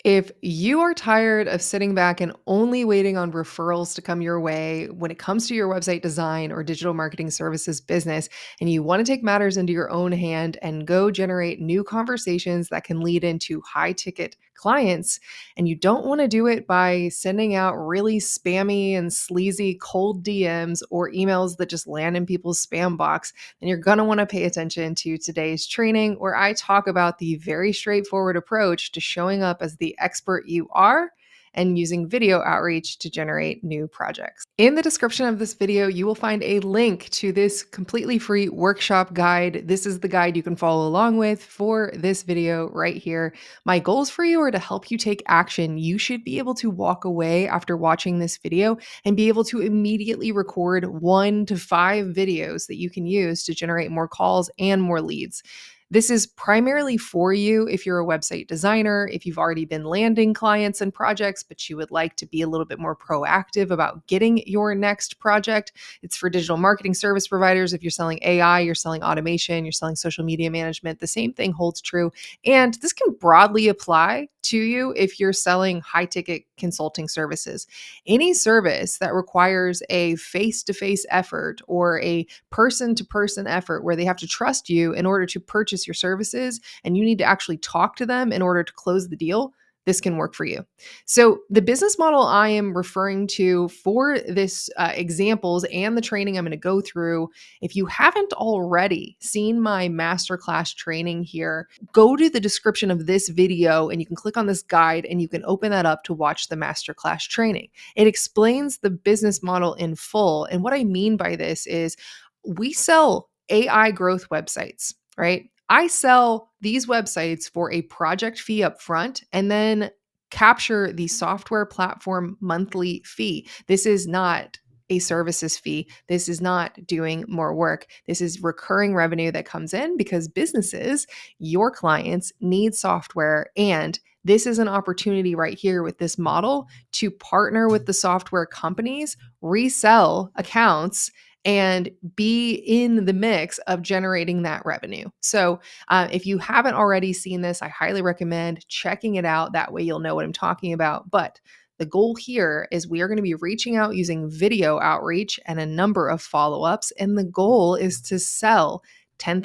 If you are tired of sitting back and only waiting on referrals to come your way when it comes to your website design or digital marketing services business, and you want to take matters into your own hand and go generate new conversations that can lead into high ticket clients, and you don't want to do it by sending out really spammy and sleazy cold DMs or emails that just land in people's spam box, then you're going to want to pay attention to today's training where I talk about the very straightforward approach to showing up as the expert you are and using video outreach to generate new projects. In the description of this video, you will find a link to this completely free workshop guide. This is the guide you can follow along with for this video right here. My goals for you are to help you take action. You should be able to walk away after watching this video and be able to immediately record 1 to 5 videos that you can use to generate more calls and more leads. This is primarily for you if you're a website designer, if you've already been landing clients and projects, but you would like to be a little bit more proactive about getting your next project. It's for digital marketing service providers. If you're selling AI, you're selling automation, you're selling social media management, the same thing holds true. And this can broadly apply to you if you're selling high ticket consulting services. Any service that requires a face-to-face effort or a person-to-person effort where they have to trust you in order to purchase your services and you need to actually talk to them in order to close the deal, this can work for you. So the business model I am referring to for this examples and the training I'm going to go through, if you haven't already seen my masterclass training here, go to the description of this video and you can click on this guide and you can open that up to watch the masterclass training. It explains the business model in full. And what I mean by this is we sell AI growth websites, right? I sell these websites for a project fee up front and then capture the software platform monthly fee. This is not a services fee. This is not doing more work. This is recurring revenue that comes in because businesses, your clients, need software. And this is an opportunity right here with this model to partner with the software companies, resell accounts, and be in the mix of generating that revenue. So, if you haven't already seen this, I highly recommend checking it out. That way, you'll know what I'm talking about. But the goal here is we are going to be reaching out using video outreach and a number of follow ups. And the goal is to sell $10,000,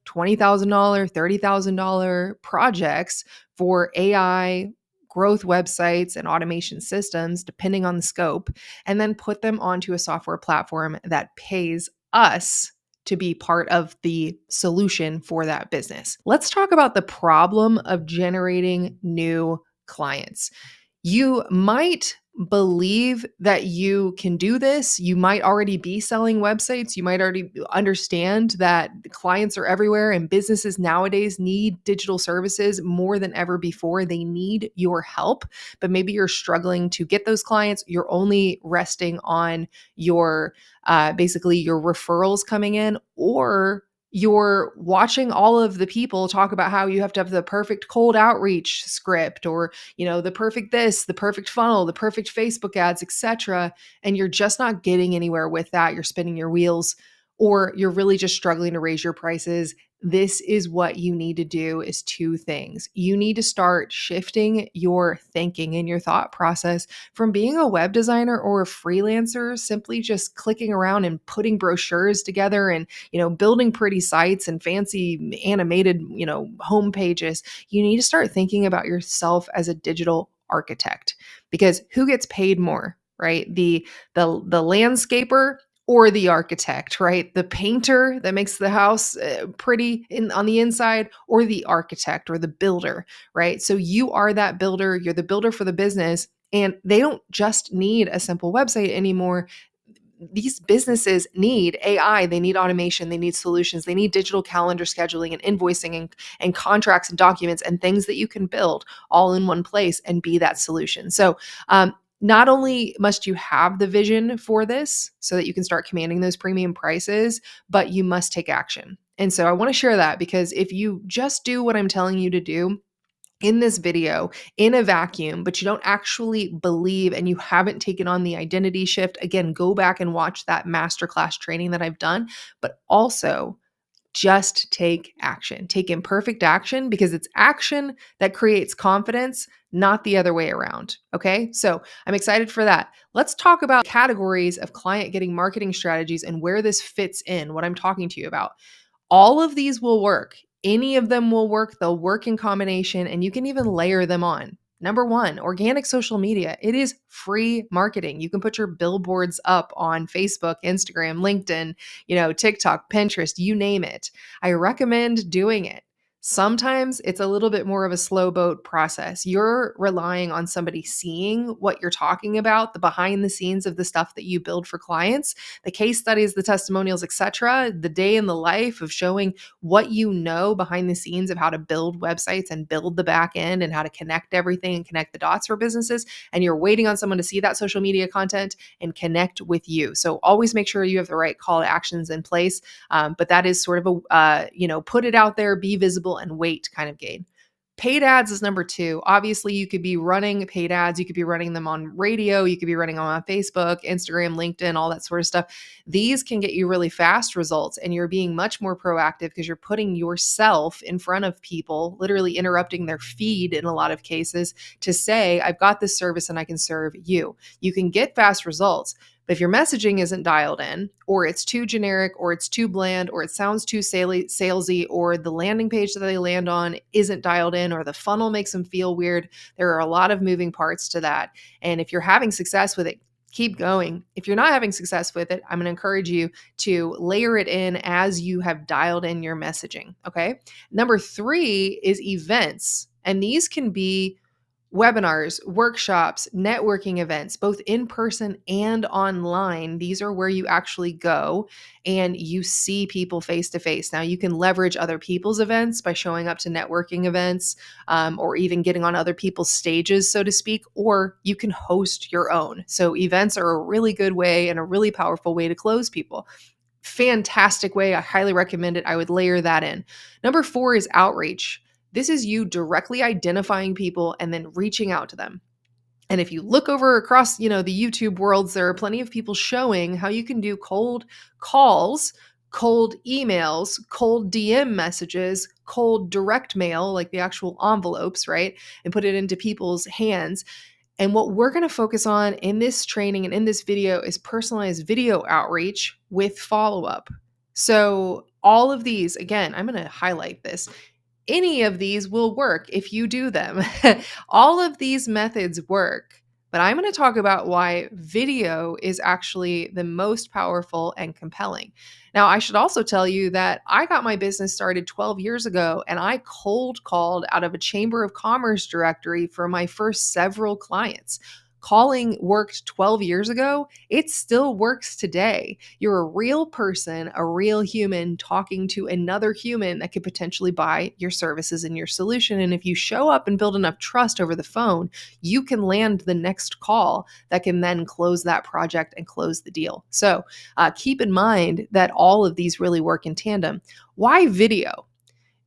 $20,000, $30,000 projects for AI growth websites and automation systems, depending on the scope, and then put them onto a software platform that pays us to be part of the solution for that business. Let's talk about the problem of generating new clients. You might believe that you can do this. You might already be selling websites. You might already understand that clients are everywhere and businesses nowadays need digital services more than ever before. They need your help, but maybe you're struggling to get those clients. You're only resting on your basically your referrals coming in, or you're watching all of the people talk about how you have to have the perfect cold outreach script or the perfect this, the perfect funnel, the perfect Facebook ads, etc. And you're just not getting anywhere with that. You're spinning your wheels, or you're really just struggling to raise your prices. This is what you need to do is 2 things. You need to start shifting your thinking and your thought process from being a web designer or a freelancer, simply just clicking around and putting brochures together and, building pretty sites and fancy animated, home pages. You need to start thinking about yourself as a digital architect, because who gets paid more, right? The landscaper or the architect, right? The painter that makes the house pretty on the inside, or the architect or the builder, right? So you are that builder. You're the builder for the business, and they don't just need a simple website anymore. These businesses need AI, they need automation, they need solutions, they need digital calendar scheduling and invoicing and contracts and documents and things that you can build all in one place and be that solution. So, not only must you have the vision for this so that you can start commanding those premium prices, but you must take action. And so I want to share that, because if you just do what I'm telling you to do in this video in a vacuum, but you don't actually believe and you haven't taken on the identity shift, again, go back and watch that masterclass training that I've done. But also, Just take action. Take imperfect action because it's action that creates confidence, not the other way around. Okay. So I'm excited for that. Let's talk about categories of client getting marketing strategies and where this fits in, what I'm talking to you about. All of these will work. Any of them will work. They'll work in combination, and you can even layer them on. Number one, organic social media. It is free marketing. You can put your billboards up on Facebook, Instagram, LinkedIn, TikTok, Pinterest, you name it. I recommend doing it. Sometimes it's a little bit more of a slow boat process. You're relying on somebody seeing what you're talking about, the behind the scenes of the stuff that you build for clients, the case studies, the testimonials, etc., the day in the life of showing what you know behind the scenes of how to build websites and build the back end and how to connect everything and connect the dots for businesses. And you're waiting on someone to see that social media content and connect with you. So always make sure you have the right call to actions in place. But that is sort of put it out there, be visible, and wait kind of game. Paid ads is number two. Obviously, you could be running paid ads. You could be running them on radio. You could be running them on Facebook, Instagram, LinkedIn, all that sort of stuff. These can get you really fast results, and you're being much more proactive because you're putting yourself in front of people, literally interrupting their feed in a lot of cases to say, I've got this service and I can serve you. You can get fast results. But if your messaging isn't dialed in, or it's too generic, or it's too bland, or it sounds too salesy, or the landing page that they land on isn't dialed in, or the funnel makes them feel weird, there are a lot of moving parts to that. And if you're having success with it, keep going. If you're not having success with it, I'm going to encourage you to layer it in as you have dialed in your messaging. Okay. Number three is events. And these can be webinars, workshops, networking events, both in person and online. These are where you actually go and you see people face to face. Now, you can leverage other people's events by showing up to networking events, or even getting on other people's stages, so to speak, or you can host your own. So events are a really good way and a really powerful way to close people. Fantastic way. I highly recommend it. I would layer that in. Number four is outreach. This is you directly identifying people and then reaching out to them. And if you look over across, the YouTube worlds, there are plenty of people showing how you can do cold calls, cold emails, cold DM messages, cold direct mail, like the actual envelopes, right? And put it into people's hands. And what we're going to focus on in this training and in this video is personalized video outreach with follow-up. So all of these, again, I'm going to highlight this. Any of these will work if you do them. All of these methods work, but I'm going to talk about why video is actually the most powerful and compelling. Now, I should also tell you that I got my business started 12 years ago, and I cold called out of a Chamber of Commerce directory for my first several clients. Calling worked 12 years ago. It still works today. You're a real person, a real human talking to another human that could potentially buy your services and your solution. And if you show up and build enough trust over the phone, you can land the next call that can then close that project and close the deal. So keep in mind that all of these really work in tandem. Why video?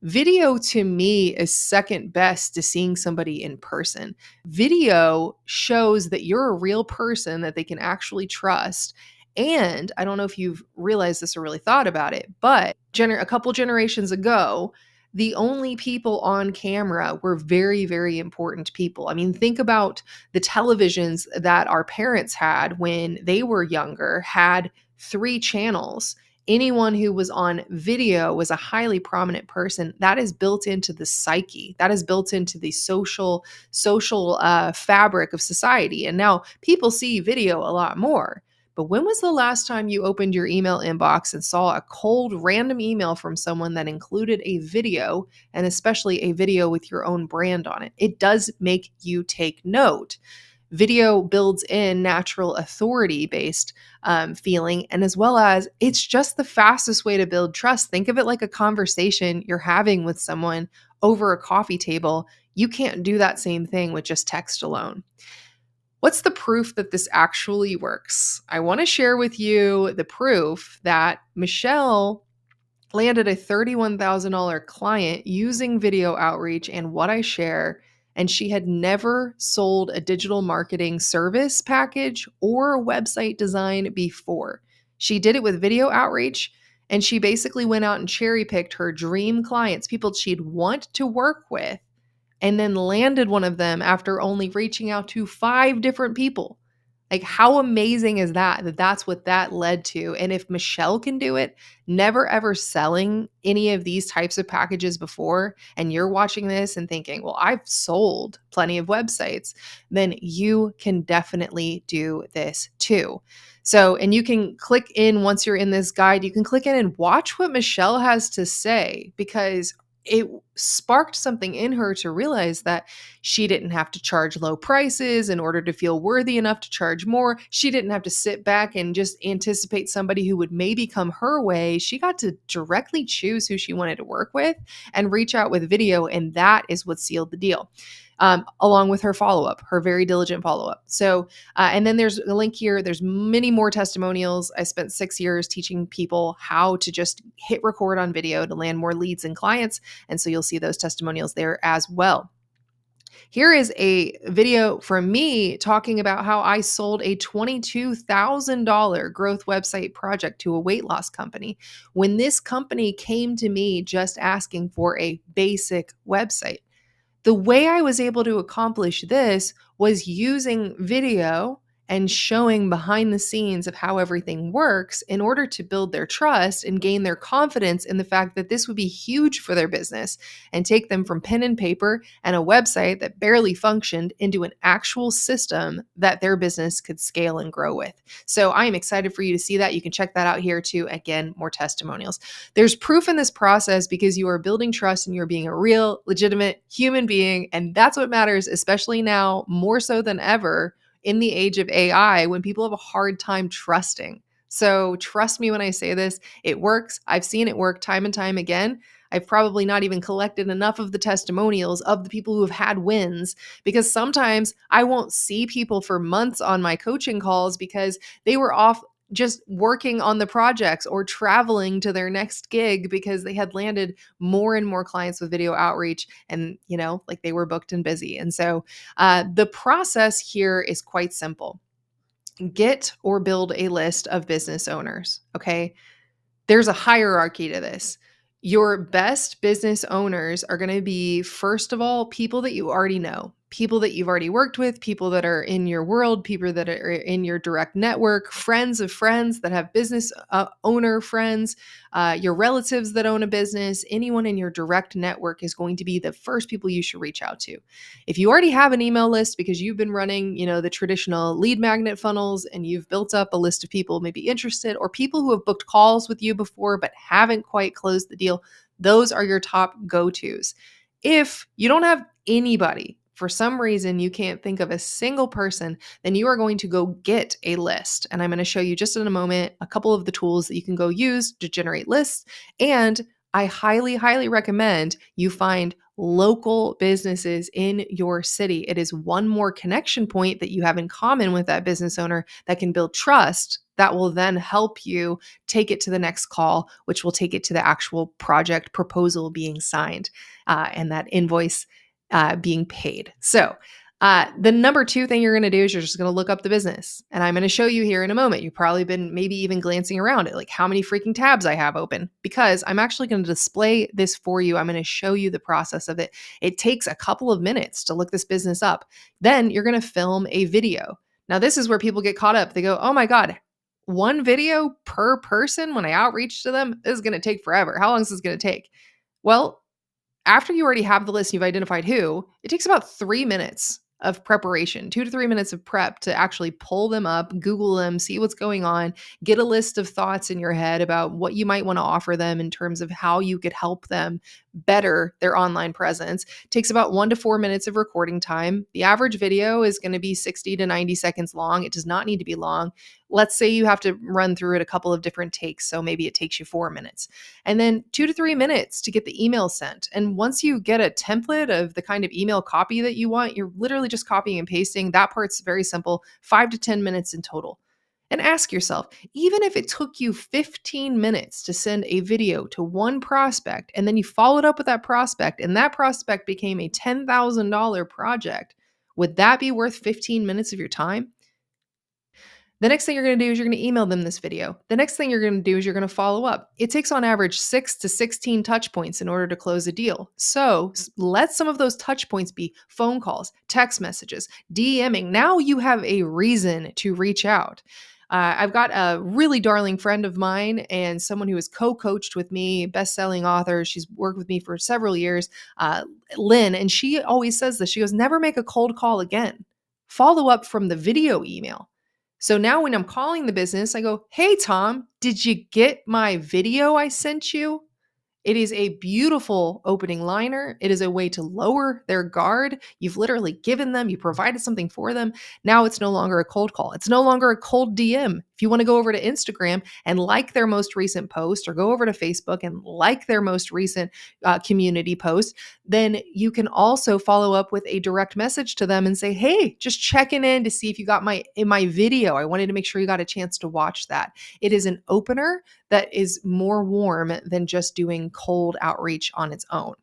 Video to me is second best to seeing somebody in person. Video shows that you're a real person that they can actually trust. And I don't know if you've realized this or really thought about it, but a couple generations ago, the only people on camera were very, very important people. I mean, think about the televisions that our parents had when they were younger, had 3 channels. Anyone who was on video was a highly prominent person. That is built into the psyche. That is built into the social fabric of society. And now people see video a lot more. But when was the last time you opened your email inbox and saw a cold random email from someone that included a video, and especially a video with your own brand on it? It does make you take note. Video builds in natural authority-based feeling, and as well as it's just the fastest way to build trust. Think of it like a conversation you're having with someone over a coffee table. You can't do that same thing with just text alone. What's the proof that this actually works? I want to share with you the proof that Michelle landed a $31,000 client using video outreach and what I share, and she had never sold a digital marketing service package or website design before. She did it with video outreach, And she basically went out and cherry picked her dream clients, people she'd want to work with, and then landed one of them after only reaching out to 5 different people. Like, how amazing is that? That's what that led to. And if Michelle can do it, never ever selling any of these types of packages before, and you're watching this and thinking, well, I've sold plenty of websites, then you can definitely do this too. So, and you can click in once you're in this guide, you can click in and watch what Michelle has to say, because it sparked something in her to realize that she didn't have to charge low prices in order to feel worthy enough to charge more. She didn't have to sit back and just anticipate somebody who would maybe come her way. She got to directly choose who she wanted to work with and reach out with video. And that is what sealed the deal. Along with her follow-up, her very diligent follow-up. So, and then there's a link here. There's many more testimonials. I spent 6 years teaching people how to just hit record on video to land more leads and clients. And so you'll see those testimonials there as well. Here is a video from me talking about how I sold a $22,000 growth website project to a weight loss company when this company came to me just asking for a basic website. The way I was able to accomplish this was using video and showing behind the scenes of how everything works in order to build their trust and gain their confidence in the fact that this would be huge for their business and take them from pen and paper and a website that barely functioned into an actual system that their business could scale and grow with. So I am excited for you to see that. You can check that out here too. Again, more testimonials. There's proof in this process because you are building trust and you're being a real, legitimate human being. And that's what matters, especially now, more so than ever in the age of AI, when people have a hard time trusting. So trust me when I say this, it works. I've seen it work time and time again. I've probably not even collected enough of the testimonials of the people who have had wins, because sometimes I won't see people for months on my coaching calls because they were off just working on the projects or traveling to their next gig because they had landed more and more clients with video outreach, and like they were booked and busy. And so the process here is quite simple. Get or build a list of business owners. Okay, there's a hierarchy to this. Your best business owners are going to be, first of all, people that you already know, people that you've already worked with, people that are in your world, people that are in your direct network, friends of friends that have business owner friends, your relatives that own a business. Anyone in your direct network is going to be the first people you should reach out to. If you already have an email list because you've been running, the traditional lead magnet funnels and you've built up a list of people maybe interested, or people who have booked calls with you before but haven't quite closed the deal, those are your top go-tos. If you don't have anybody, for some reason you can't think of a single person, then you are going to go get a list. And I'm going to show you just in a moment a couple of the tools that you can go use to generate lists. And I highly, highly recommend you find local businesses in your city. It is one more connection point that you have in common with that business owner that can build trust that will then help you take it to the next call, which will take it to the actual project proposal being signed and that invoice being paid. So the number 2 thing you're going to do is you're just going to look up the business. And I'm going to show you here in a moment. You've probably been maybe even glancing around at like how many freaking tabs I have open, because I'm actually going to display this for you. I'm going to show you the process of it. It takes a couple of minutes to look this business up. Then you're going to film a video. Now, this is where people get caught up. They go, oh my God, one video per person when I outreach to them, this is going to take forever. How long is this going to take? Well, after you already have the list, you've identified who, it takes about 3 minutes of preparation, 2 to 3 minutes of prep to actually pull them up, Google them, see what's going on, get a list of thoughts in your head about what you might want to offer them in terms of how you could help them better their online presence. It takes about 1 to 4 minutes of recording time. The average video is going to be 60 to 90 seconds long. It does not need to be long. Let's say you have to run through it a couple of different takes, so maybe it takes you 4 minutes. And then 2 to 3 minutes to get the email sent. And once you get a template of the kind of email copy that you want, you're literally just copying and pasting. That part's very simple, 5 to 10 minutes in total. And ask yourself, even if it took you 15 minutes to send a video to one prospect, and then you followed up with that prospect, and that prospect became a $10,000 project, would that be worth 15 minutes of your time? The next thing you're going to do is you're going to email them this video. The next thing you're going to do is you're going to follow up. It takes on average 6 to 16 touch points in order to close a deal. So let some of those touch points be phone calls, text messages, DMing. Now you have a reason to reach out. I've got a really darling friend of mine and someone who has co-coached with me, best-selling author. She's worked with me for several years, Lynn, and she always says this. She goes, never make a cold call again. Follow up from the video email. So now when I'm calling the business, I go, hey, Tom, did you get my video I sent you? It is a beautiful opening liner. It is a way to lower their guard. You've literally given them, you provided something for them. Now it's no longer a cold call. It's no longer a cold DM. If you want to go over to Instagram and like their most recent post, or go over to Facebook and like their most recent community post, then you can also follow up with a direct message to them and say, hey, just checking in to see if you got my video. I wanted to make sure you got a chance to watch that. It is an opener that is more warm than just doing cold outreach on its own.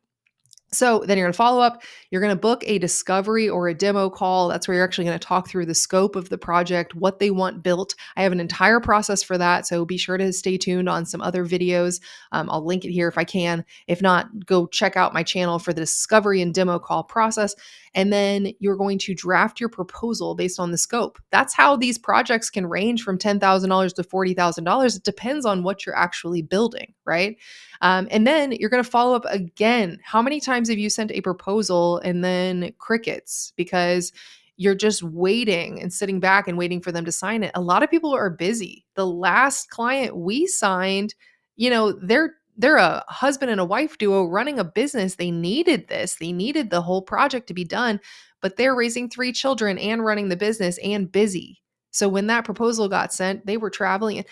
So then you're going to follow up. You're going to book a discovery or a demo call. That's where you're actually going to talk through the scope of the project, what they want built. I have an entire process for that. So be sure to stay tuned on some other videos. I'll link it here if I can. If not, go check out my channel for the discovery and demo call process. And then you're going to draft your proposal based on the scope. That's how these projects can range from $10,000 to $40,000. It depends on what you're actually building, right? And then you're going to follow up again. How many times have you sent a proposal and then crickets because you're just waiting and sitting back and waiting for them to sign it? A lot of people are busy. The last client we signed, they're a husband and a wife duo running a business. They needed this. They needed the whole project to be done, but they're raising 3 children and running the business and busy. So when that proposal got sent, they were traveling.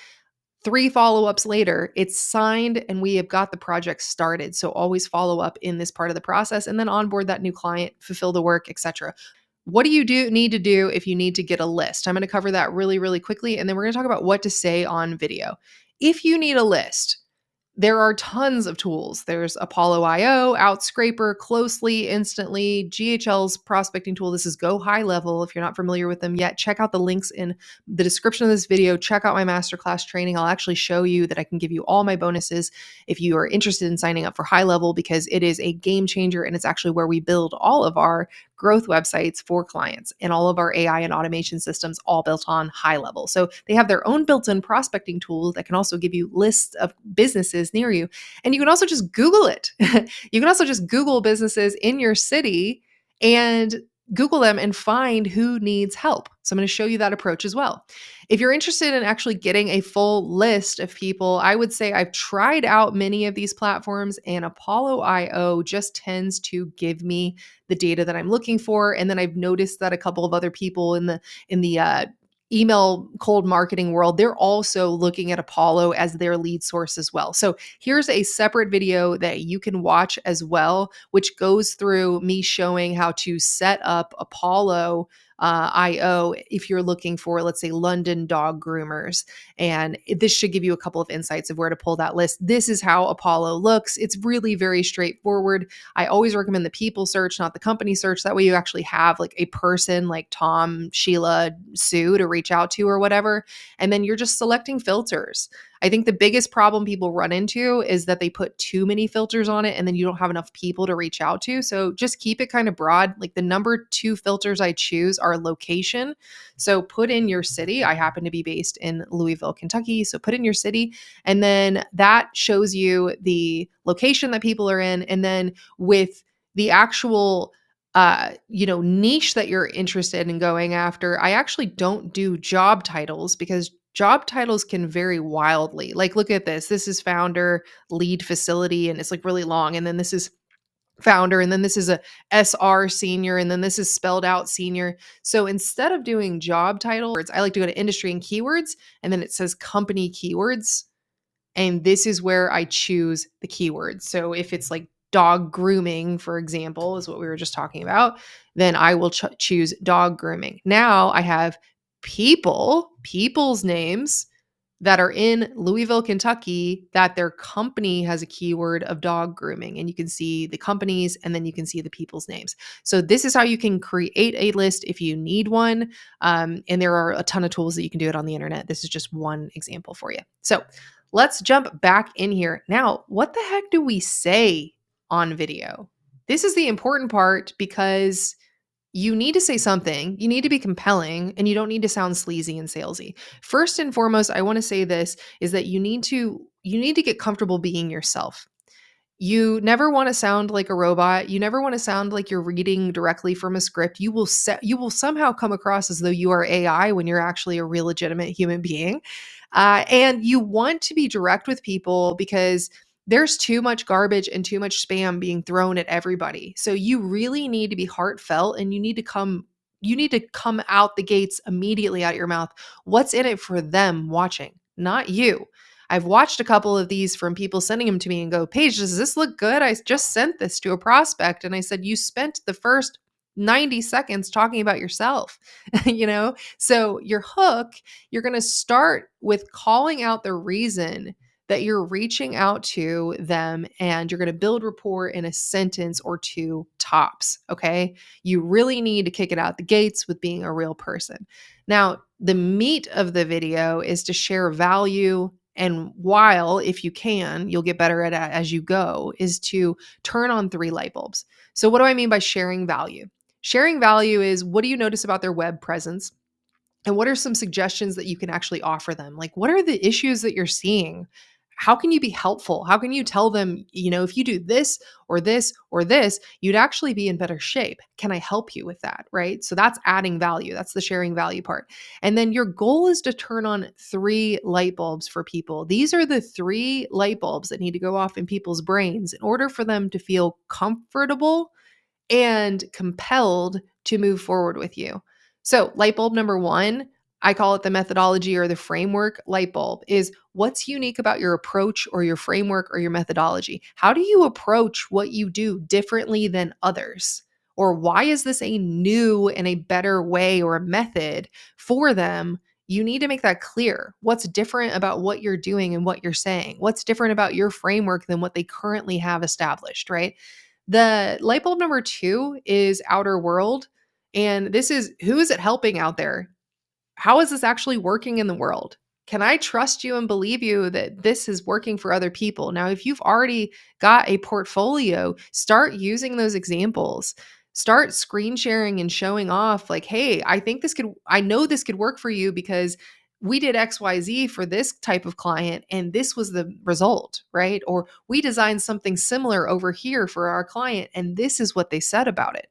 3 follow-ups later, it's signed and we have got the project started. So always follow up in this part of the process and then onboard that new client, fulfill the work, etc. What do you need to do if you need to get a list? I'm going to cover that really, really quickly. And then we're going to talk about what to say on video. If you need a list, there are tons of tools. There's Apollo IO, Outscraper, Closely, Instantly, GHL's prospecting tool. This is Go HighLevel. If you're not familiar with them yet, check out the links in the description of this video. Check out my masterclass training. I'll actually show you that I can give you all my bonuses if you are interested in signing up for HighLevel, because it is a game changer and it's actually where we build all of our growth websites for clients and all of our AI and automation systems all built on HighLevel. So they have their own built-in prospecting tool that can also give you lists of businesses near you. And you can also just Google it. You can also just Google businesses in your city and Google them and find who needs help. So I'm going to show you that approach as well. If you're interested in actually getting a full list of people, I would say I've tried out many of these platforms, and Apollo IO just tends to give me the data that I'm looking for. And then I've noticed that a couple of other people in the email cold marketing world, they're also looking at Apollo as their lead source as well. So here's a separate video that you can watch as well, which goes through me showing how to set up Apollo IO if you're looking for, let's say, London dog groomers. And this should give you a couple of insights of where to pull that list. This is how Apollo looks. It's really very straightforward. I always recommend the people search, not the company search. That way you actually have like a person like Tom, Sheila, Sue to reach out to or whatever. And then you're just selecting filters. I think the biggest problem people run into is that they put too many filters on it and then you don't have enough people to reach out to. So just keep it kind of broad. Like the number 2 filters I choose are location. So put in your city. I happen to be based in Louisville, Kentucky. So put in your city, and then that shows you the location that people are in. And then with the actual niche that you're interested in going after, I actually don't do job titles because job titles can vary wildly. Like, look at this. This is founder, lead facility, and it's like really long. And then this is founder, and then this is a SR senior, and then this is spelled out senior. So instead of doing job titles, I like to go to industry and keywords, and then it says company keywords. And this is where I choose the keywords. So if it's like dog grooming, for example, is what we were just talking about, then I will choose dog grooming. Now I have people's names, that are in Louisville, Kentucky, that their company has a keyword of dog grooming. And you can see the companies and then you can see the people's names. So this is how you can create a list if you need one. And there are a ton of tools that you can do it on the internet. This is just one example for you. So let's jump back in here. Now, what the heck do we say on video? This is the important part because you need to say something, you need to be compelling, and you don't need to sound sleazy and salesy. First and foremost, I want to say this is that you need to get comfortable being yourself. You never want to sound like a robot. You never want to sound like you're reading directly from a script. You will somehow come across as though you are AI when you're actually a real legitimate human being. And you want to be direct with people because there's too much garbage and too much spam being thrown at everybody. So you really need to be heartfelt and you need to come out the gates immediately out your mouth. What's in it for them watching, not you? I've watched a couple of these from people sending them to me and go, Paige, does this look good? I just sent this to a prospect. And I said, you spent the first 90 seconds talking about yourself, So your hook, you're going to start with calling out the reason that you're reaching out to them and you're going to build rapport in a sentence or two tops. Okay. You really need to kick it out the gates with being a real person. Now, the meat of the video is to share value. And while, if you can, you'll get better at it as you go, is to turn on 3 light bulbs. So, what do I mean by sharing value? Sharing value is, what do you notice about their web presence? And what are some suggestions that you can actually offer them? Like, what are the issues that you're seeing? How can you be helpful? How can you tell them, if you do this or this or this, you'd actually be in better shape? Can I help you with that? Right. So that's adding value. That's the sharing value part. And then your goal is to turn on 3 light bulbs for people. These are the 3 light bulbs that need to go off in people's brains in order for them to feel comfortable and compelled to move forward with you. So, light bulb number 1, I call it the methodology or the framework light bulb, is what's unique about your approach or your framework or your methodology? How do you approach what you do differently than others? Or why is this a new and a better way or a method for them? You need to make that clear. What's different about what you're doing and what you're saying? What's different about your framework than what they currently have established, right? The light bulb number 2 is outer world. And this is, who is it helping out there? How is this actually working in the world? Can I trust you and believe you that this is working for other people? Now, if you've already got a portfolio, start using those examples. Start screen sharing and showing off like, hey, I know this could work for you because we did XYZ for this type of client and this was the result, right? Or we designed something similar over here for our client and this is what they said about it.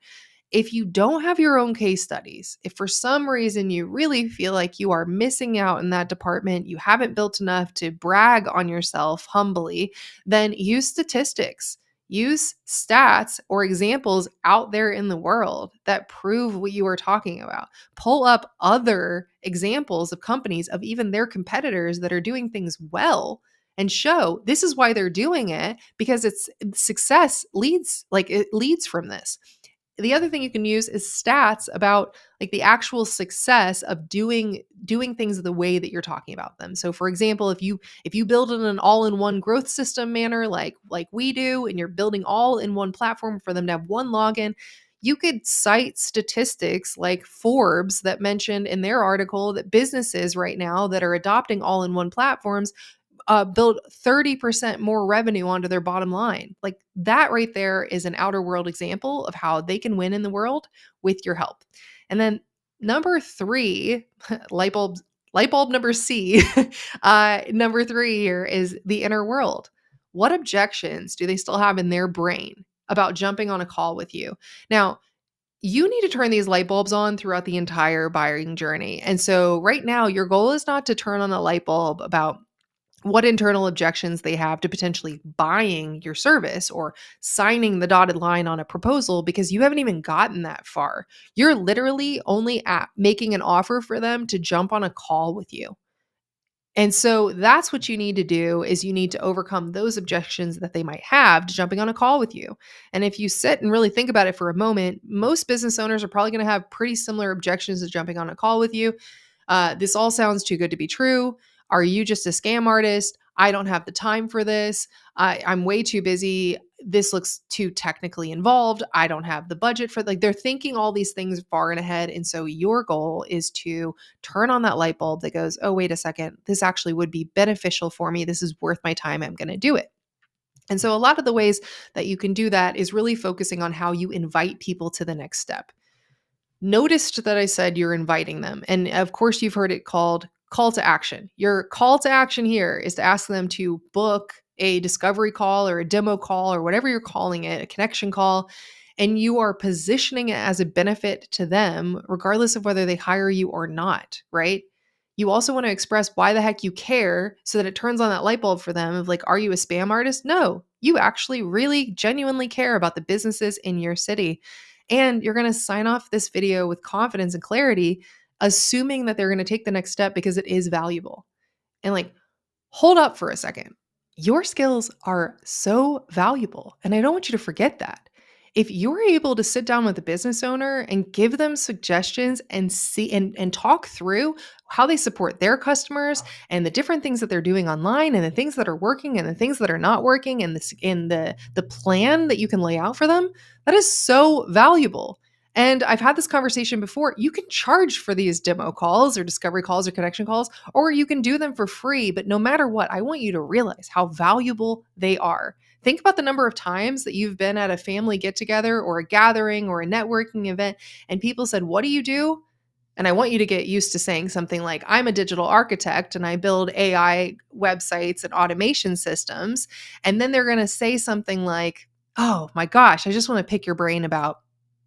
If you don't have your own case studies, if for some reason you really feel like you are missing out in that department, you haven't built enough to brag on yourself humbly, then use statistics. Use stats or examples out there in the world that prove what you are talking about. Pull up other examples of companies, of even their competitors that are doing things well, and show this is why they're doing it, because it's success leads from this. The other thing you can use is stats about like the actual success of doing things the way that you're talking about them. So for example, if you build in an all-in-one growth system manner like we do, and you're building all in one platform for them to have one login, you could cite statistics like Forbes that mentioned in their article that businesses right now that are adopting all-in-one platforms build 30% more revenue onto their bottom line. Like that right there is an outer world example of how they can win in the world with your help. And then number 3, light bulb number C, number 3 here is the inner world. What objections do they still have in their brain about jumping on a call with you? Now, you need to turn these light bulbs on throughout the entire buying journey. And so right now, your goal is not to turn on a light bulb about what internal objections they have to potentially buying your service or signing the dotted line on a proposal, because you haven't even gotten that far. You're literally only making an offer for them to jump on a call with you. And so that's what you need to do, is you need to overcome those objections that they might have to jumping on a call with you. And if you sit and really think about it for a moment, most business owners are probably going to have pretty similar objections to jumping on a call with you. This all sounds too good to be true. Are you just a scam artist? I don't have the time for this. I'm way too busy. This looks too technically involved. I don't have the budget for like they're thinking all these things far and ahead. And so your goal is to turn on that light bulb that goes, oh, wait a second, this actually would be beneficial for me. This is worth my time. I'm going to do it. And so a lot of the ways that you can do that is really focusing on how you invite people to the next step. Noticed that I said you're inviting them. And of course, you've heard it called call to action. Your call to action here is to ask them to book a discovery call or a demo call or whatever you're calling it, a connection call. And you are positioning it as a benefit to them, regardless of whether they hire you or not, right? You also want to express why the heck you care so that it turns on that light bulb for them of like, are you a spam artist? No, you actually really genuinely care about the businesses in your city. And you're going to sign off this video with confidence and clarity, assuming that they're going to take the next step because it is valuable. And like, hold up for a second. Your skills are so valuable. And I don't want you to forget that. If you're able to sit down with a business owner and give them suggestions and see and talk through how they support their customers and the different things that they're doing online and the things that are working and the things that are not working and the plan that you can lay out for them, that is so valuable. And I've had this conversation before. You can charge for these demo calls or discovery calls or connection calls, or you can do them for free. But no matter what, I want you to realize how valuable they are. Think about the number of times that you've been at a family get together or a gathering or a networking event, and people said, "What do you do?" And I want you to get used to saying something like, "I'm a digital architect and I build AI websites and automation systems." And then they're going to say something like, "Oh my gosh, I just want to pick your brain about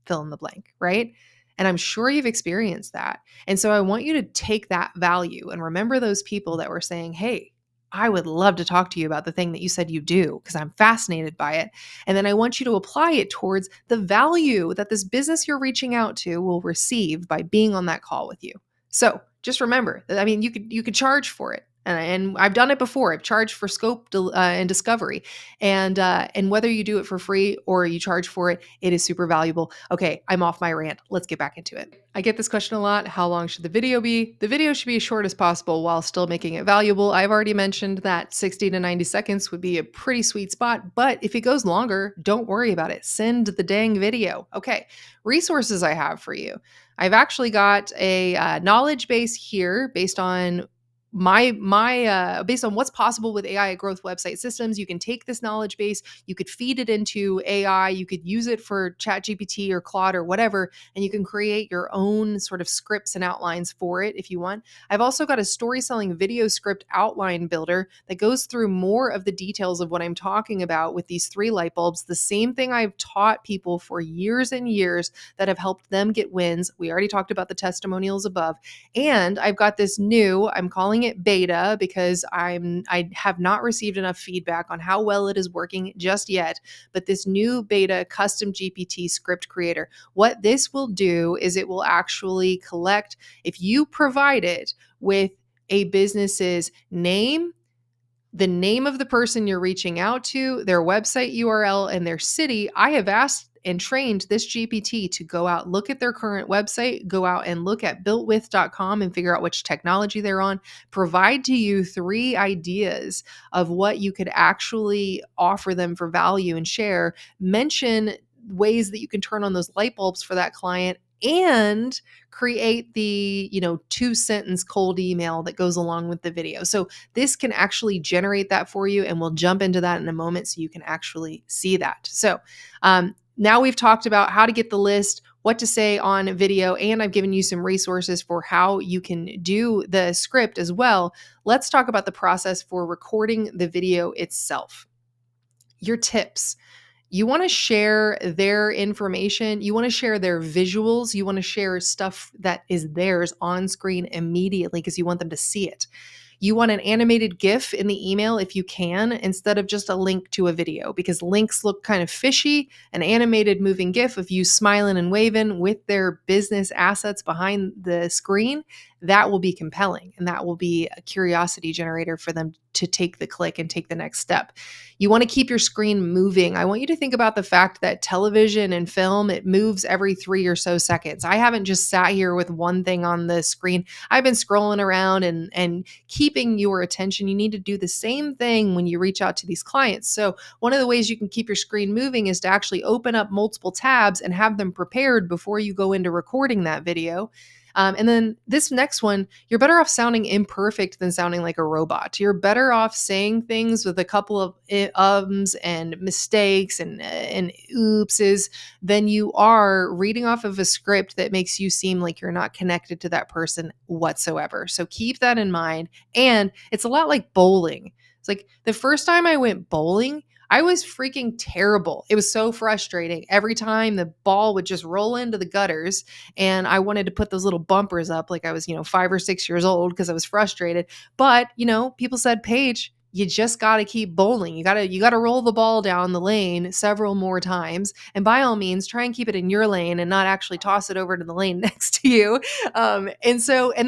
fill in the blank," right? And I'm sure you've experienced that. And so I want you to take that value and remember those people that were saying, "Hey, I would love to talk to you about the thing that you said you do because I'm fascinated by it." And then I want you to apply it towards the value that this business you're reaching out to will receive by being on that call with you. So just remember that, I mean, you could charge for it. And I've done it before. I've charged for scope and discovery, and whether you do it for free or you charge for it, it is super valuable. Okay, I'm off my rant. Let's get back into it. I get this question a lot. How long should the video be? The video should be as short as possible while still making it valuable. I've already mentioned that 60 to 90 seconds would be a pretty sweet spot, but if it goes longer, don't worry about it. Send the dang video. Okay, resources I have for you. I've actually got a knowledge base here based on based on what's possible with AI growth website systems. You can take this knowledge base, you could feed it into AI, you could use it for ChatGPT or Claude or whatever, and you can create your own sort of scripts and outlines for it if you want. I've also got a story selling video script outline builder that goes through more of the details of what I'm talking about with these 3 light bulbs, the same thing I've taught people for years and years that have helped them get wins. We already talked about the testimonials above. And I've got this new, I'm calling it beta because I have not received enough feedback on how well it is working just yet, but this new beta custom GPT script creator, what this will do is it will actually collect, if you provide it with a business's name, the name of the person you're reaching out to, their website URL, and their city. I have asked and trained this GPT to go out, look at their current website, go out and look at builtwith.com and figure out which technology they're on, provide to you 3 ideas of what you could actually offer them for value and share, mention ways that you can turn on those light bulbs for that client, and create the 2-sentence cold email that goes along with the video. So this can actually generate that for you, and we'll jump into that in a moment so you can actually see that. So now we've talked about how to get the list, what to say on video, and I've given you some resources for how you can do the script as well. Let's talk about the process for recording the video itself. Your tips. You want to share their information. You want to share their visuals. You want to share stuff that is theirs on screen immediately because you want them to see it. You want an animated GIF in the email if you can, instead of just a link to a video, because links look kind of fishy. An animated moving GIF of you smiling and waving with their business assets behind the screen, that will be compelling and that will be a curiosity generator for them to take the click and take the next step. You want to keep your screen moving. I want you to think about the fact that television and film, it moves every 3 or so seconds. I haven't just sat here with one thing on the screen. I've been scrolling around and keeping your attention. You need to do the same thing when you reach out to these clients. So one of the ways you can keep your screen moving is to actually open up multiple tabs and have them prepared before you go into recording that video. And then this next one, you're better off sounding imperfect than sounding like a robot. You're better off saying things with a couple of ums and mistakes and oopses than you are reading off of a script that makes you seem like you're not connected to that person whatsoever. So keep that in mind. And it's a lot like bowling. It's like the first time I went bowling, I was freaking terrible. It was so frustrating. Every time the ball would just roll into the gutters and I wanted to put those little bumpers up like I was, 5 or 6 years old because I was frustrated. But, people said, Paige, you just got to keep bowling. You got to roll the ball down the lane several more times. And by all means, try and keep it in your lane and not actually toss it over to the lane next to you. And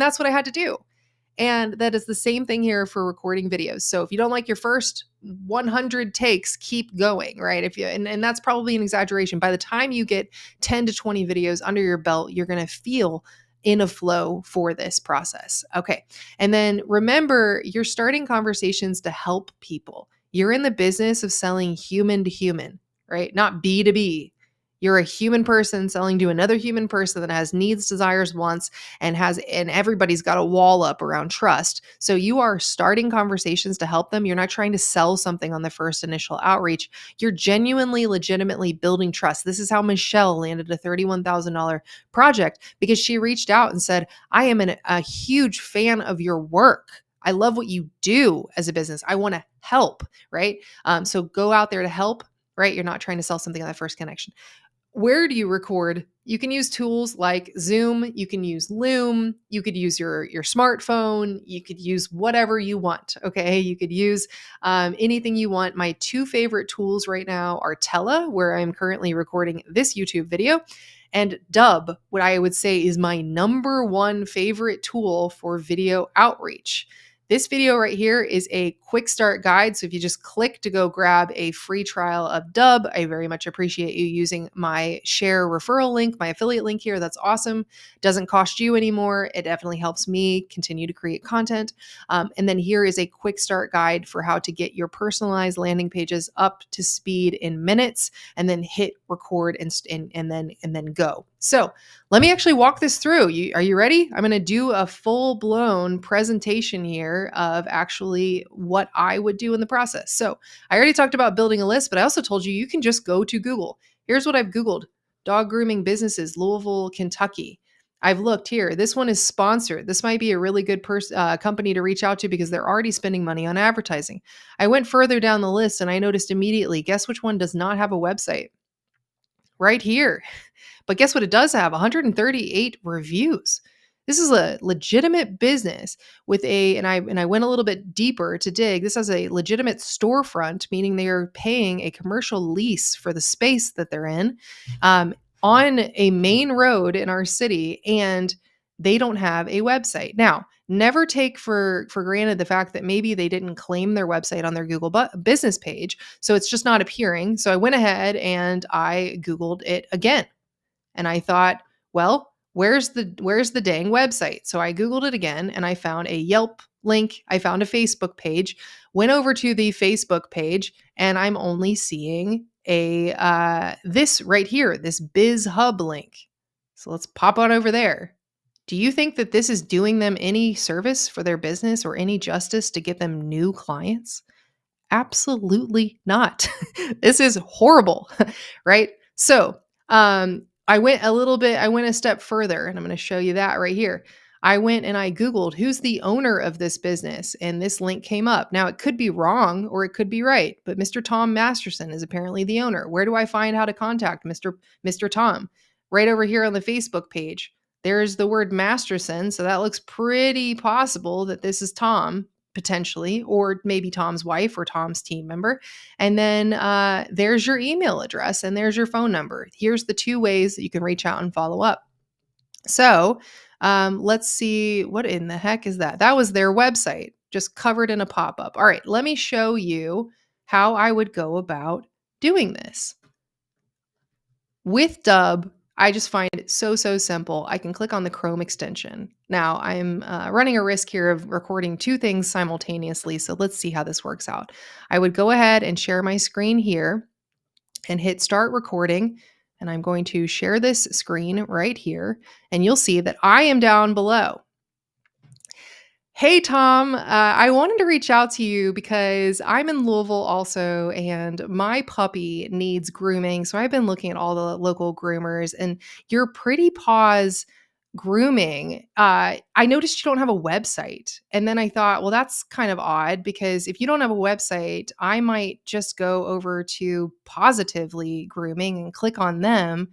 that's what I had to do. And that is the same thing here for recording videos. So if you don't like your first 100 takes, keep going, right? And that's probably an exaggeration. By the time you get 10 to 20 videos under your belt, you're going to feel in a flow for this process. Okay. And then remember, you're starting conversations to help people. You're in the business of selling human to human, right? Not B to B. You're a human person selling to another human person that has needs, desires, wants, and everybody's got a wall up around trust. So you are starting conversations to help them. You're not trying to sell something on the first initial outreach. You're genuinely, legitimately building trust. This is how Michelle landed a $31,000 project, because she reached out and said, I am a huge fan of your work. I love what you do as a business. I want to help, right? So go out there to help, right? You're not trying to sell something on that first connection. Where do you record? You can use tools like Zoom. You can use Loom. You could use your smartphone. You could use whatever you want. Okay. You could use anything you want. My two favorite tools right now are Tela, where I'm currently recording this YouTube video, and Dub, what I would say is my number one favorite tool for video outreach. This video right here is a quick start guide. So if you just click to go grab a free trial of Dub, I very much appreciate you using my share referral link, my affiliate link here. That's awesome. Doesn't cost you anymore. It definitely helps me continue to create content. And then here is a quick start guide for how to get your personalized landing pages up to speed in minutes, and then hit record and then go. So let me actually walk this through. Are you ready? I'm going to do a full-blown presentation here of actually what I would do in the process. So I already talked about building a list, but I also told you can just go to Google. Here's what I've Googled: dog grooming businesses, Louisville, Kentucky. I've looked here. This one is sponsored. This might be a really good company to reach out to because they're already spending money on advertising. I went further down the list and I noticed immediately, guess which one does not have a website? Right here. But guess what? It does have 138 reviews. This is a legitimate business with and I went a little bit deeper to dig. This has a legitimate storefront, meaning they are paying a commercial lease for the space that they're in, on a main road in our city, and they don't have a website. Now, never take for granted the fact that maybe they didn't claim their website on their Google business page, so it's just not appearing. So I went ahead and I Googled it again. And I thought, well, where's the dang website? So I Googled it again and I found a Yelp link. I found a Facebook page, went over to the Facebook page, and I'm only seeing this right here, this Biz Hub link. So let's pop on over there. Do you think that this is doing them any service for their business or any justice to get them new clients? Absolutely not. This is horrible, right? So, I went a step further, and I'm going to show you that right here. I went and I Googled who's the owner of this business, and this link came up. Now, it could be wrong or it could be right, but Mr. Tom Masterson is apparently the owner. Where do I find how to contact Mr. Tom? Right over here on the Facebook page. There's the word Masterson, so that looks pretty possible that this is Tom, potentially, or maybe Tom's wife or Tom's team member. And then there's your email address and there's your phone number. Here's the two ways that you can reach out and follow up. So Let's see, what in the heck is that? That was their website, just covered in a pop-up. All right, let me show you how I would go about doing this. With Dub, I just find it so simple. I can click on the Chrome extension. Now, I'm running a risk here of recording two things simultaneously, so let's see how this works out. I would go ahead and share my screen here and hit start recording, and I'm going to share this screen right here, and you'll see that I am down below. Hey, Tom. I wanted to reach out to you because I'm in Louisville also, and my puppy needs grooming. So I've been looking at all the local groomers, and your Pretty Paws grooming. I noticed you don't have a website. And then I thought, well, that's kind of odd because if you don't have a website, I might just go over to Positively Grooming and click on them.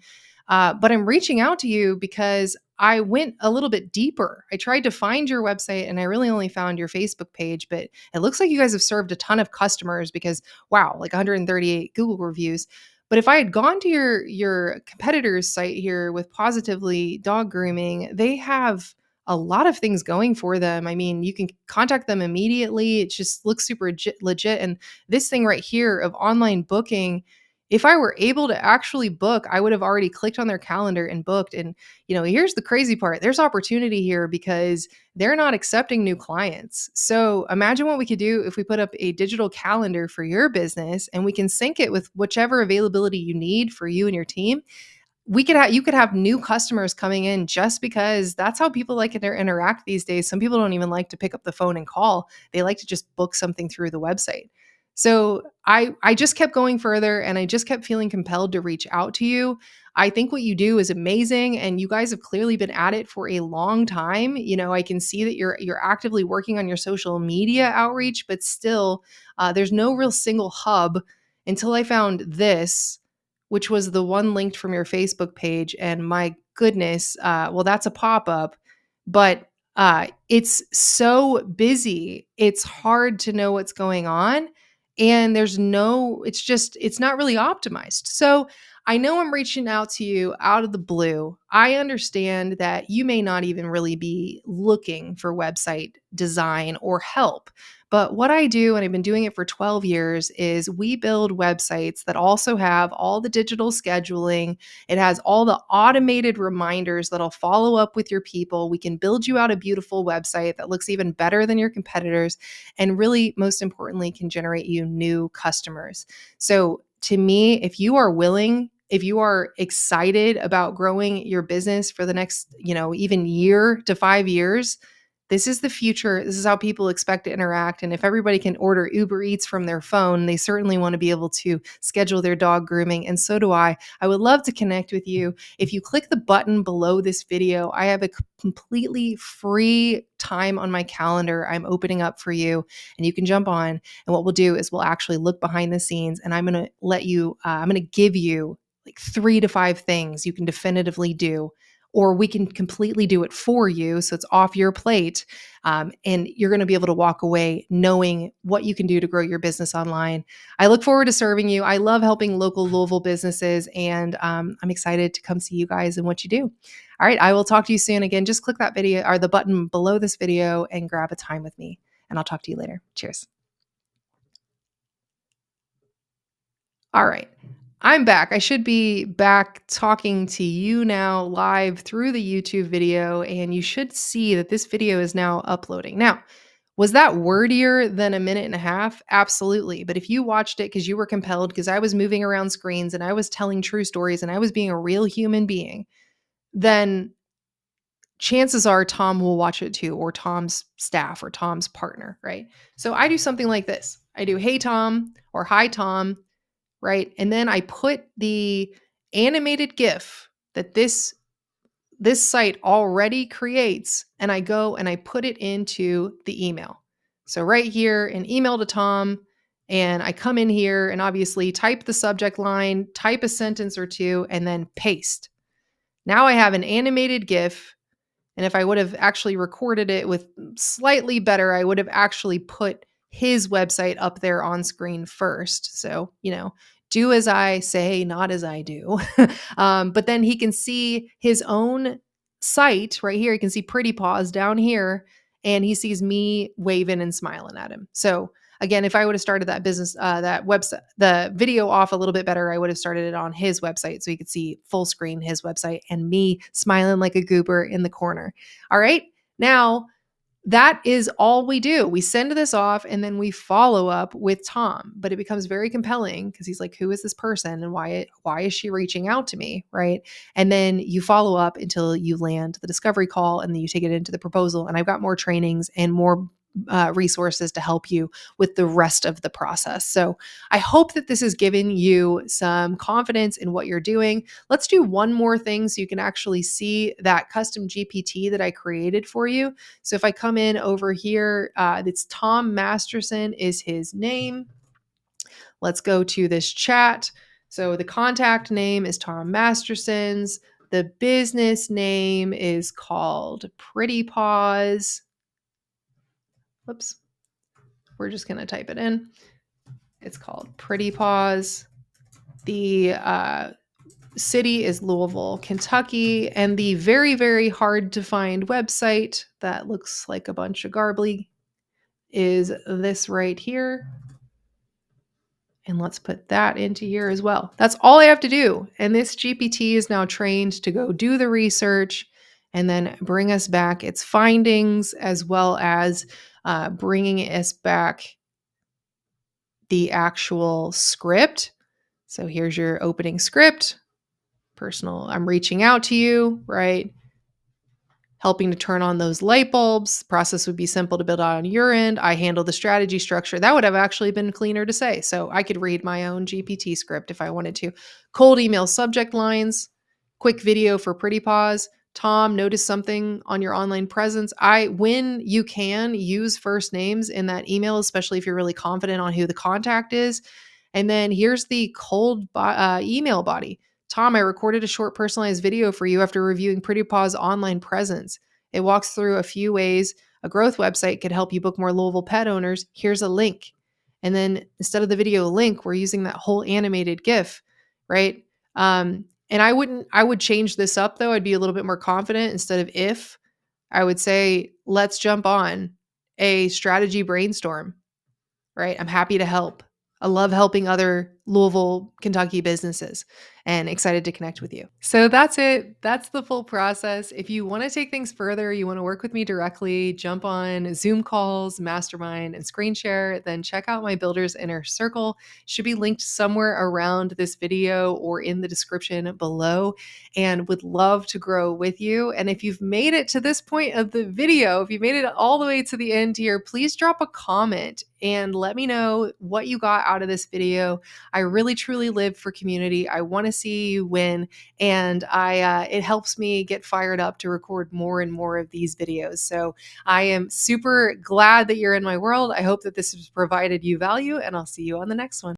But I'm reaching out to you because I went a little bit deeper. I tried to find your website and I really only found your Facebook page, but it looks like you guys have served a ton of customers because wow, like 138 Google reviews. But if I had gone to your competitor's site here with Positively Dog Grooming, they have a lot of things going for them. I mean, you can contact them immediately. It just looks super legit. And this thing right here of online booking, if I were able to actually book, I would have already clicked on their calendar and booked. And here's the crazy part. There's opportunity here because they're not accepting new clients. So imagine what we could do if we put up a digital calendar for your business and we can sync it with whichever availability you need for you and your team. You could have new customers coming in just because that's how people like to interact these days. Some people don't even like to pick up the phone and call. They like to just book something through the website. So I just kept going further and I just kept feeling compelled to reach out to you. I think what you do is amazing and you guys have clearly been at it for a long time. I can see that you're actively working on your social media outreach, but still there's no real single hub until I found this, which was the one linked from your Facebook page. And my goodness, well, that's a pop up, but it's so busy. It's hard to know what's going on. And it's not really optimized. So I know I'm reaching out to you out of the blue. I understand that you may not even really be looking for website design or help. But what I do, and I've been doing it for 12 years, is we build websites that also have all the digital scheduling. It has all the automated reminders that'll follow up with your people. We can build you out a beautiful website that looks even better than your competitors, and really, most importantly, can generate you new customers. So to me, if you are willing, if you are excited about growing your business for the next, even year to 5 years, this is the future. This is how people expect to interact. And if everybody can order Uber Eats from their phone, they certainly want to be able to schedule their dog grooming. And so do I. I would love to connect with you. If you click the button below this video, I have a completely free time on my calendar I'm opening up for you, and you can jump on. And what we'll do is we'll actually look behind the scenes, and I'm going to give you like 3 to 5 things you can definitively do, or we can completely do it for you. So it's off your plate. And you're going to be able to walk away knowing what you can do to grow your business online. I look forward to serving you. I love helping local Louisville businesses, and I'm excited to come see you guys and what you do. All right. I will talk to you soon. Again, just click that video or the button below this video and grab a time with me. And I'll talk to you later. Cheers. All right. I'm back. I should be back talking to you now live through the YouTube video, and you should see that this video is now uploading. Now, was that wordier than a minute and a half? Absolutely. But if you watched it because you were compelled, because I was moving around screens and I was telling true stories and I was being a real human being, then chances are Tom will watch it too, or Tom's staff or Tom's partner, right? So I do something like this. I do, hey, Tom, or hi, Tom, right? And then I put the animated GIF that this site already creates, and I go and I put it into the email. So right here, an email to Tom, and I come in here and obviously type the subject line, type a sentence or two, and then paste. Now I have an animated GIF. And if I would have actually recorded it with slightly better, I would have actually put his website up there on screen first. So, do as I say, not as I do. But then he can see his own site right here, you can see Pretty Paws down here, and he sees me waving and smiling at him. So again, if I would have started that business, that website, the video off a little bit better, I would have started it on his website so you could see full screen his website and me smiling like a goober in the corner. All right. Now, that is all we do. We send this off and then we follow up with Tom, but it becomes very compelling because he's like, who is this person and why is she reaching out to me, right? And then you follow up until you land the discovery call and then you take it into the proposal. And I've got more trainings and more resources to help you with the rest of the process. So I hope that this has given you some confidence in what you're doing. Let's do one more thing so you can actually see that custom GPT that I created for you. So if I come in over here, it's Tom Masterson is his name. Let's go to this chat. So the contact name is Tom Masterson's. The business name is called Pretty Paws. Whoops. We're just going to type it in. It's called Pretty Paws. The city is Louisville, Kentucky. And the very, very hard to find website that looks like a bunch of garbly is this right here. And let's put that into here as well. That's all I have to do. And this GPT is now trained to go do the research and then bring us back its findings, as well as bringing us back the actual script. So here's your opening script. Personal, I'm reaching out to you, right? Helping to turn on those light bulbs. Process would be simple to build out on your end. I handle the strategy structure. That would have actually been cleaner to say. So I could read my own GPT script if I wanted to. Cold email subject lines, quick video for Pretty Paws. Tom, notice something on your online presence. When you can, use first names in that email, especially if you're really confident on who the contact is. And then here's the cold email body. Tom, I recorded a short personalized video for you after reviewing Pretty Paw's online presence. It walks through a few ways a growth website could help you book more Louisville pet owners. Here's a link. And then instead of the video link, we're using that whole animated GIF, right? And I would change this up though. I'd be a little bit more confident. Instead of if, I would say, let's jump on a strategy brainstorm, right? I'm happy to help. I love helping other Louisville, Kentucky businesses and excited to connect with you. So that's it. That's the full process. If you want to take things further, you want to work with me directly, jump on Zoom calls, mastermind, and screen share, then check out my Builders Inner Circle. It should be linked somewhere around this video or in the description below, and would love to grow with you. And if you've made it to this point of the video, if you made it all the way to the end here, please drop a comment and let me know what you got out of this video. I really truly live for community. I want to see you win, and it helps me get fired up to record more and more of these videos. So I am super glad that you're in my world. I hope that this has provided you value, and I'll see you on the next one.